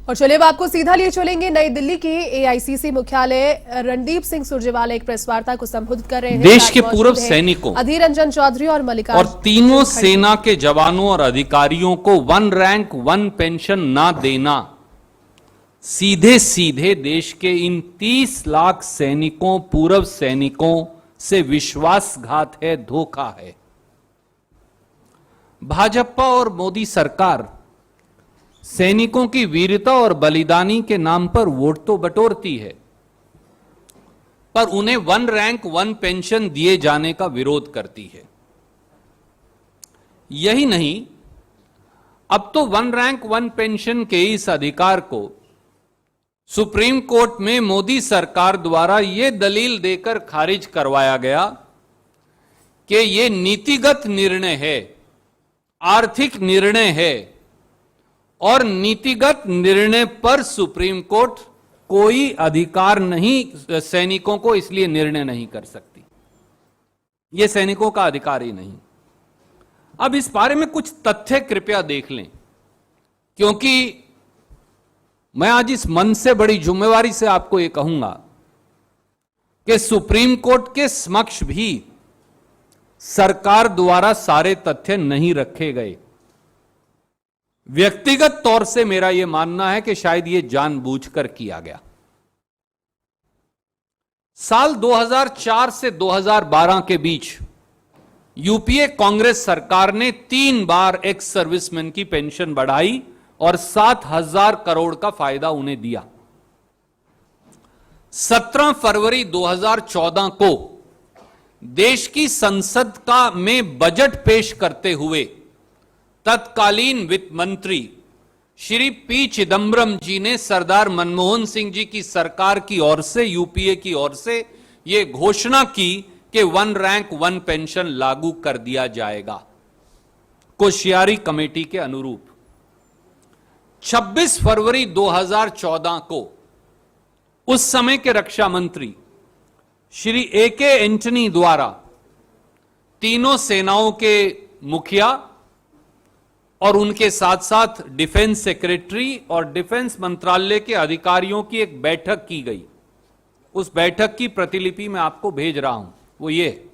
और चलिए अब आपको सीधा लिए चलेंगे नई दिल्ली के एआईसीसी मुख्यालय। रणदीप सिंह सुरजेवाला एक प्रेस वार्ता को संबोधित कर रहे हैं। देश के पूर्व सैनिकों अधीर रंजन चौधरी और मल्लिकार्जुन और तीनों सेना के जवानों और अधिकारियों को 1 रैंक 1 पेंशन ना देना सीधे सीधे देश के इन 30 लाख सैनिकों, पूर्व सैनिकों से विश्वासघात है, धोखा है। भाजपा और मोदी सरकार सैनिकों की वीरता और बलिदानी के नाम पर वोट तो बटोरती है, पर उन्हें 1 रैंक 1 पेंशन दिए जाने का विरोध करती है। यही नहीं, अब तो 1 रैंक 1 पेंशन के इस अधिकार को सुप्रीम कोर्ट में मोदी सरकार द्वारा यह दलील देकर खारिज करवाया गया कि यह नीतिगत निर्णय है, आर्थिक निर्णय है और नीतिगत निर्णय पर सुप्रीम कोर्ट कोई अधिकार नहीं, सैनिकों को इसलिए निर्णय नहीं कर सकती। यह सैनिकों का अधिकार ही नहीं। अब इस बारे में कुछ तथ्य कृपया देख लें, क्योंकि मैं आज इस मन से बड़ी जिम्मेवारी से आपको यह कहूंगा कि सुप्रीम कोर्ट के समक्ष भी सरकार द्वारा सारे तथ्य नहीं रखे गए। व्यक्तिगत तौर से मेरा यह मानना है कि शायद यह जानबूझकर किया गया। साल 2004 से 2012 के बीच यूपीए कांग्रेस सरकार ने 3 बार एक्स सर्विसमैन की पेंशन बढ़ाई और 7,000 करोड़ का फायदा उन्हें दिया। 17 फरवरी 2014 को देश की संसद का में बजट पेश करते हुए तत्कालीन वित्त मंत्री श्री पी चिदंबरम जी ने सरदार मनमोहन सिंह जी की सरकार की ओर से, यूपीए की ओर से यह घोषणा की कि 1 रैंक 1 पेंशन लागू कर दिया जाएगा, कोश्यारी कमेटी के अनुरूप। 26 फरवरी 2014 को उस समय के रक्षा मंत्री श्री ए.के. एंटनी द्वारा तीनों सेनाओं के मुखिया और उनके साथ साथ डिफेंस सेक्रेटरी और डिफेंस मंत्रालय के अधिकारियों की एक बैठक की गई। उस बैठक की प्रतिलिपि मैं आपको भेज रहा हूं, वो ये,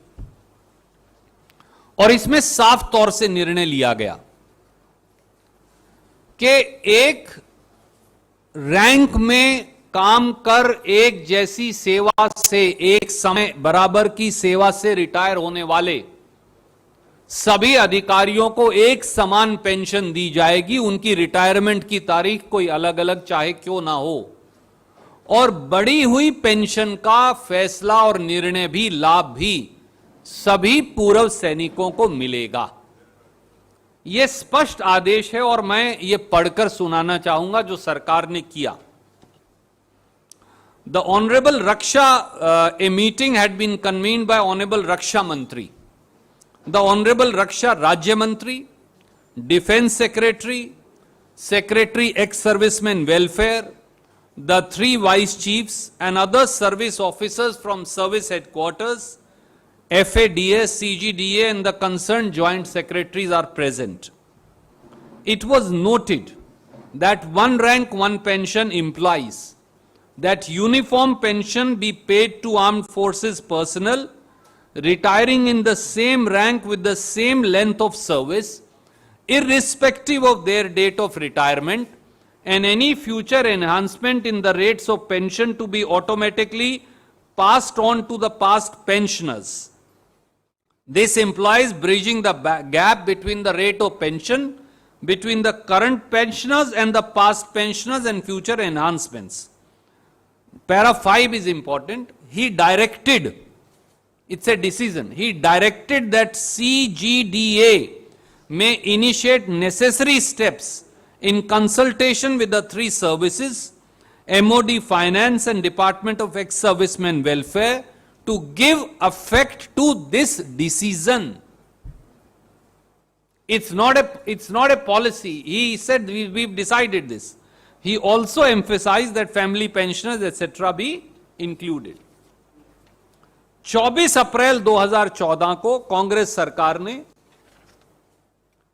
और इसमें साफ तौर से निर्णय लिया गया कि एक रैंक में काम कर एक जैसी सेवा से, एक समय बराबर की सेवा से रिटायर होने वाले सभी अधिकारियों को एक समान पेंशन दी जाएगी। उनकी रिटायरमेंट की तारीख कोई अलग अलग चाहे क्यों ना हो, और बढ़ी हुई पेंशन का फैसला और निर्णय भी, लाभ भी सभी पूर्व सैनिकों को मिलेगा। यह स्पष्ट आदेश है और मैं ये पढ़कर सुनाना चाहूंगा जो सरकार ने किया। The Honorable Raksha, a meeting had been convened by Honorable Raksha Mantri, the Honorable Raksha Rajya Mantri, Defense Secretary, Secretary Ex-Servicemen Welfare, the 3 Vice Chiefs and other service officers from service headquarters, FADA, CGDA and the concerned joint secretaries are present. It was noted that 1 rank 1 pension implies that uniform pension be paid to armed forces personnel retiring in the same rank with the same length of service, irrespective of their date of retirement, and any future enhancement in the rates of pension to be automatically passed on to the past pensioners. This implies bridging the gap between the rate of pension between the current pensioners and the past pensioners and future enhancements. Para 5 is important. He directed, it's a decision, he directed that CGDA may initiate necessary steps in consultation with the 3 services, MOD Finance and Department of Ex-Servicemen Welfare, to give effect to this decision. It's not a policy. He said we've decided this. He also emphasized that family pensioners etc. be included. 24 अप्रैल 2014 को कांग्रेस सरकार ने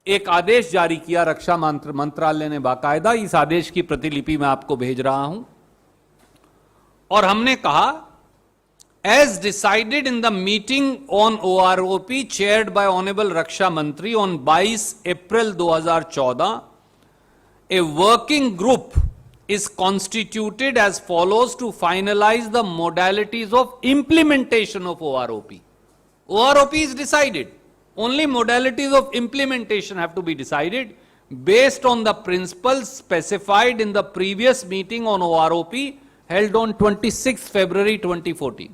एक आदेश जारी किया रक्षा मंत्रालय ने बाकायदा, इस आदेश की प्रतिलिपि मैं आपको भेज रहा हूं, और हमने कहा, as decided in the meeting on OROP chaired by honourable रक्षा मंत्री on 22 April 2014, a working group is constituted as follows to finalize the modalities of implementation of OROP. OROP is decided. Only modalities of implementation have to be decided based on the principles specified in the previous meeting on OROP held on 26 February 2014.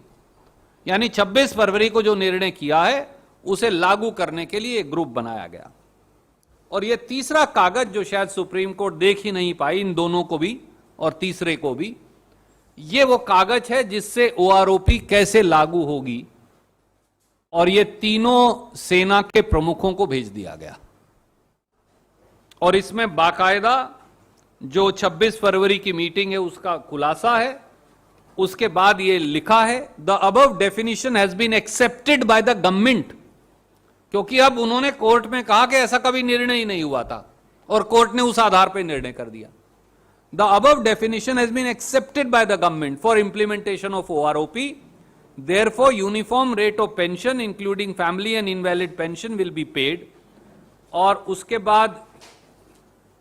यानी 26 फरवरी को जो निर्णय किया है उसे लागू करने के लिए एक ग्रुप बनाया गया। और यह तीसरा कागज जो शायद सुप्रीम कोर्ट देख ही नहीं पाई, इन दोनों को भी और तीसरे को भी, यह वो कागज है जिससे OROP कैसे लागू होगी, और ये तीनों सेना के प्रमुखों को भेज दिया गया। और इसमें बाकायदा जो 26 फरवरी की मीटिंग है उसका खुलासा है। उसके बाद ये लिखा है, the above definition has been accepted by the government, क्योंकि अब उन्होंने कोर्ट में कहा कि ऐसा कभी निर्णय ही नहीं हुआ था और कोर्ट ने उस आधार पर निर्णय कर दिया। The above definition has been accepted by the government for implementation of OROP, therefore uniform rate of pension including family and invalid pension will be paid। और उसके बाद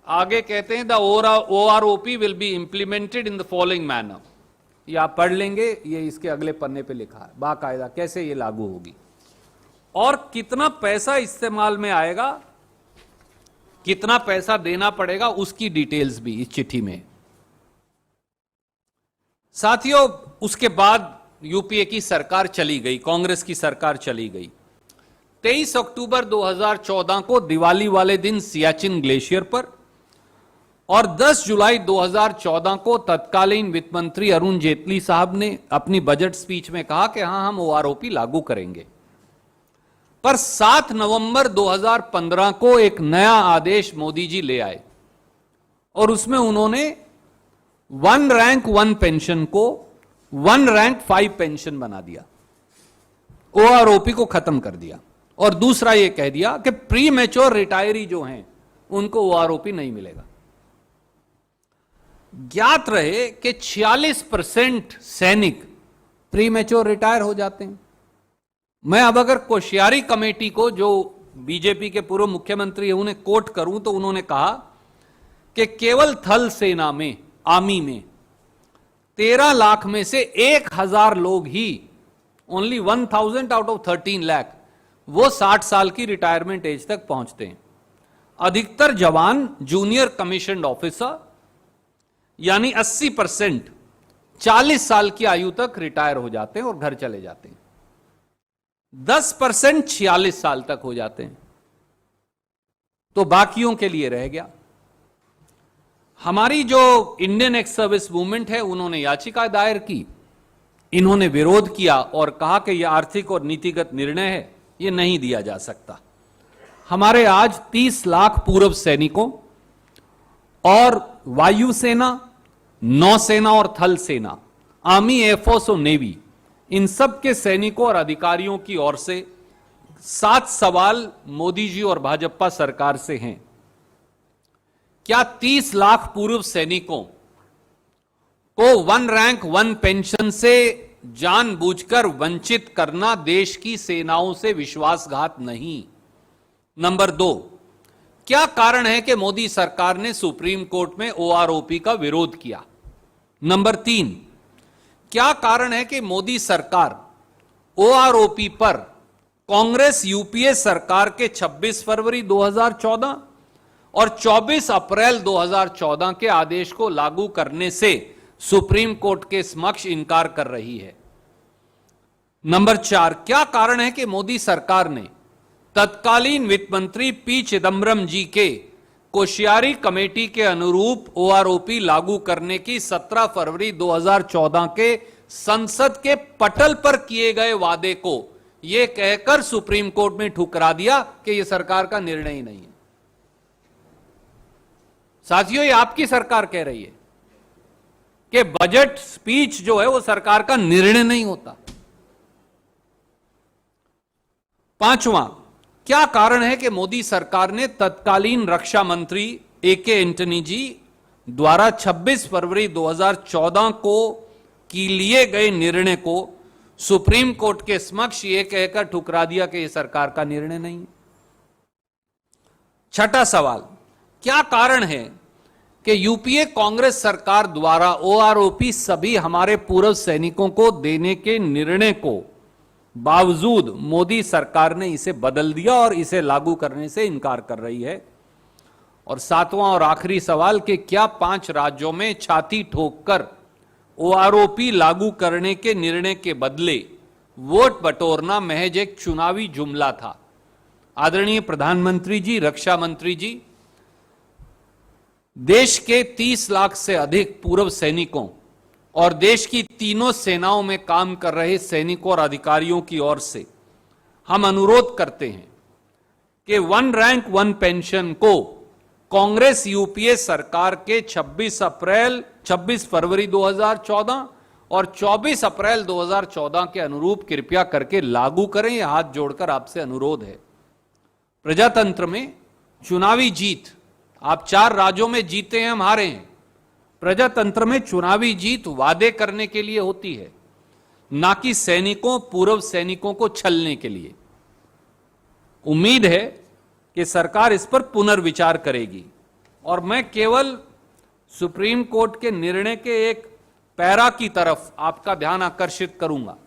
आगे कहते हैं, the OROP will be implemented in the following manner। ये आप पढ़ लेंगे, ये इसके अगले पन्ने पे लिखा है बाकायदा कैसे ये लागू होगी और कितना पैसा इस्तेमाल में आएगा, कितना पैसा देना पड़ेगा, उसकी डिटेल्स भी इस चिट्ठी में। साथियों, उसके बाद यूपीए की सरकार चली गई, कांग्रेस की सरकार चली गई। 23 अक्टूबर 2014 को दिवाली वाले दिन सियाचिन ग्लेशियर पर और 10 जुलाई 2014 को तत्कालीन वित्त मंत्री अरुण जेटली साहब ने अपनी बजट स्पीच में कहा कि हां, हम OROP लागू करेंगे। पर 7 नवंबर 2015 को एक नया आदेश मोदी जी ले आए और उसमें उन्होंने 1 रैंक 1 पेंशन को 1 रैंक 5 पेंशन बना दिया, OROP को खत्म कर दिया। और दूसरा यह कह दिया कि प्री मैच्योर रिटायरी जो हैं उनको OROP नहीं मिलेगा। ज्ञात रहे कि 46% सैनिक प्री मैच्योर रिटायर हो जाते हैं। मैं अब अगर कोश्यारी कमेटी को, जो बीजेपी के पूर्व मुख्यमंत्री है, उन्हें कोट करूं तो उन्होंने कहा कि केवल थल सेना में, आर्मी में 13 लाख में से 1000 लोग ही, ओनली 1000 आउट ऑफ 13 लाख, वो 60 साल की रिटायरमेंट एज तक पहुंचते हैं। अधिकतर जवान जूनियर कमीशन्ड ऑफिसर यानी 80% 40 साल की आयु तक रिटायर हो जाते हैं और घर चले जाते हैं। 10% 46 साल तक हो जाते हैं, तो बाकियों के लिए रह गया। हमारी जो इंडियन एक्स सर्विस मूवमेंट है, उन्होंने याचिका दायर की, इन्होंने विरोध किया और कहा कि यह आर्थिक और नीतिगत निर्णय है, यह नहीं दिया जा सकता। हमारे आज 30 लाख पूर्व सैनिकों और वायुसेना, नौसेना और थल सेना, आर्मी, एयरफोर्स और नेवी, इन सब के सैनिकों और अधिकारियों की ओर से 7 सवाल मोदी जी और भाजपा सरकार से हैं। क्या 30 लाख पूर्व सैनिकों को 1 रैंक 1 पेंशन से जानबूझकर वंचित करना देश की सेनाओं से विश्वासघात नहीं? नंबर 2, क्या कारण है कि मोदी सरकार ने सुप्रीम कोर्ट में OROP का विरोध किया? नंबर 3, क्या कारण है कि मोदी सरकार OROP पर कांग्रेस यूपीए सरकार के 26 फरवरी 2014 और 24 अप्रैल 2014 के आदेश को लागू करने से सुप्रीम कोर्ट के समक्ष इनकार कर रही है? नंबर 4, क्या कारण है कि मोदी सरकार ने तत्कालीन वित्त मंत्री पी चिदम्बरम जी के कोश्यारी कमेटी के अनुरूप OROP लागू करने की 17 फरवरी 2014 के संसद के पटल पर किए गए वादे को यह कहकर सुप्रीम कोर्ट में ठुकरा दिया कि यह सरकार का निर्णय ही नहीं है? साथियों, ये आपकी सरकार कह रही है कि बजट स्पीच जो है वो सरकार का निर्णय नहीं होता। 5वां, क्या कारण है कि मोदी सरकार ने तत्कालीन रक्षा मंत्री AK एंटनी जी द्वारा 26 फरवरी 2014 को की लिए गए निर्णय को सुप्रीम कोर्ट के समक्ष यह कहकर ठुकरा दिया कि यह सरकार का निर्णय नहीं है। छठा सवाल, क्या कारण है कि यूपीए कांग्रेस सरकार द्वारा OROP सभी हमारे पूर्व सैनिकों को देने के निर्णय को बावजूद मोदी सरकार ने इसे बदल दिया और इसे लागू करने से इनकार कर रही है। और सातवां और आखिरी सवाल कि क्या 5 राज्यों में छाती ठोककर OROP लागू करने के निर्णय के बदले वोट बटोरना महज एक चुनावी जुमला था। आदरणीय प्रधानमंत्री जी, रक्षा मंत्री जी, देश के 30 लाख से अधिक पूर्व सैनिकों और देश की तीनों सेनाओं में काम कर रहे सैनिकों और अधिकारियों की ओर से हम अनुरोध करते हैं कि 1 रैंक 1 पेंशन को कांग्रेस यूपीए सरकार के 26 फरवरी 2014 और 24 अप्रैल 2014 के अनुरूप कृपया करके लागू करें। यह हाथ जोड़कर आपसे अनुरोध है। प्रजातंत्र में चुनावी जीत, आप 4 राज्यों में जीते हैं, हम हारे हैं। प्रजातंत्र में चुनावी जीत वादे करने के लिए होती है, ना कि सैनिकों, पूर्व सैनिकों को छलने के लिए। उम्मीद है कि सरकार इस पर पुनर्विचार करेगी और मैं केवल सुप्रीम कोर्ट के निर्णय के एक पैरा की तरफ आपका ध्यान आकर्षित करूंगा।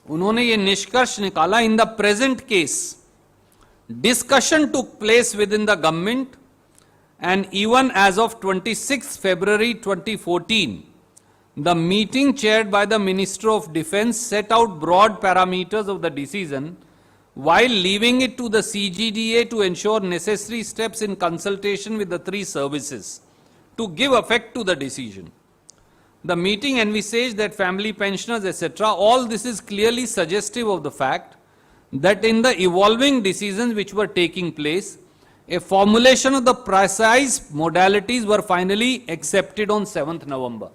उन्होंने ये निष्कर्ष निकाला, in the present case discussion took place with in the government and even as of 26 February 2014, the meeting chaired by the Minister of Defence set out broad parameters of the decision while leaving it to the CGDA to ensure necessary steps in consultation with the 3 services to give effect to the decision. The meeting envisaged that family pensioners, etc., all this is clearly suggestive of the fact that in the evolving decisions which were taking place, a formulation of the precise modalities were finally accepted on 7th November.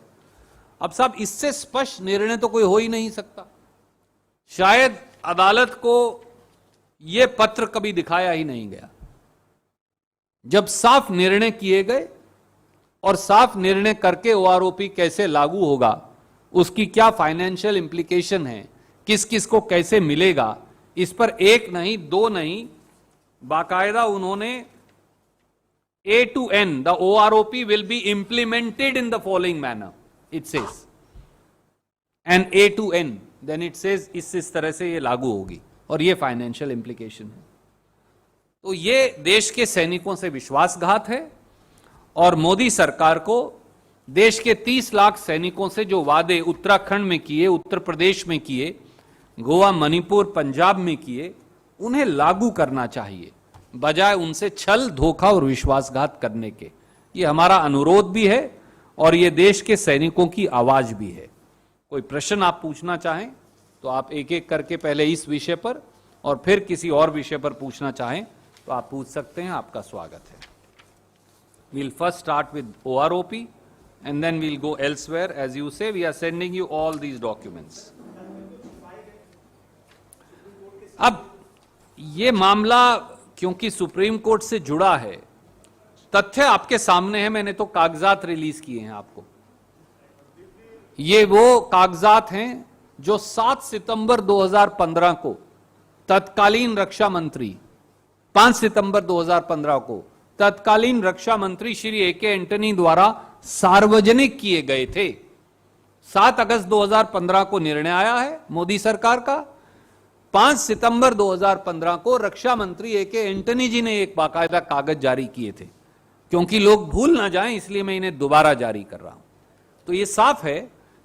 अब साहब, इससे स्पष्ट निर्णय तो कोई हो ही नहीं सकता। शायद अदालत को यह पत्र कभी दिखाया ही नहीं गया। जब साफ निर्णय किए गए और साफ निर्णय करके OROP कैसे लागू होगा, उसकी क्या फाइनेंशियल इंप्लीकेशन है, किस किस को कैसे मिलेगा, इस पर 1 नहीं 2 नहीं, बाकायदा उन्होंने A to N, the OROP will be implemented in the following manner, it says, and A to N, then it says इस तरह से ये लागू होगी और ये फाइनेंशियल इंप्लीकेशन है। तो ये देश के सैनिकों से विश्वासघात है और मोदी सरकार को देश के 30 लाख सैनिकों से जो वादे उत्तराखंड में किए, उत्तर प्रदेश में किए, गोवा, मणिपुर, पंजाब में किए, उन्हें लागू करना चाहिए, बजाय उनसे छल, धोखा और विश्वासघात करने के। ये हमारा अनुरोध भी है और ये देश के सैनिकों की आवाज भी है। कोई प्रश्न आप पूछना चाहें तो आप एक एक करके पहले इस विषय पर और फिर किसी और विषय पर पूछना चाहें तो आप पूछ सकते हैं। आपका स्वागत है। We'll first start with OROP and then we'll go elsewhere. As you say, we are sending you all these documents. अब ये मामला क्योंकि सुप्रीम कोर्ट से जुड़ा है, तथ्य आपके सामने है, मैंने तो कागजात रिलीज किए हैं आपको। ये वो कागजात हैं जो 7 सितंबर 2015 को तत्कालीन रक्षा मंत्री 5 सितंबर 2015 को तत्कालीन रक्षा मंत्री श्री AK एंटनी द्वारा सार्वजनिक किए गए थे। 7 अगस्त 2015 को निर्णय आया है मोदी सरकार का। 5 सितंबर 2015 को रक्षा मंत्री AK एंटनी जी ने एक बाकायदा कागज जारी किए थे। क्योंकि लोग भूल ना जाएं, इसलिए मैं इन्हें दोबारा जारी कर रहा हूं। तो यह साफ है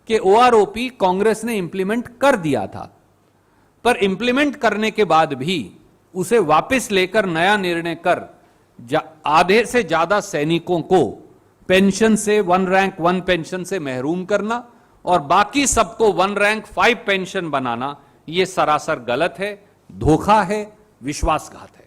कि OROP कांग्रेस ने इंप्लीमेंट कर दिया था, पर इंप्लीमेंट करने के बाद भी उसे वापस लेकर नया निर्णय कर आधे से ज्यादा सैनिकों को पेंशन से 1 रैंक 1 पेंशन से महरूम करना और बाकी सबको 1 रैंक 5 पेंशन बनाना, यह सरासर गलत है, धोखा है, विश्वासघात है।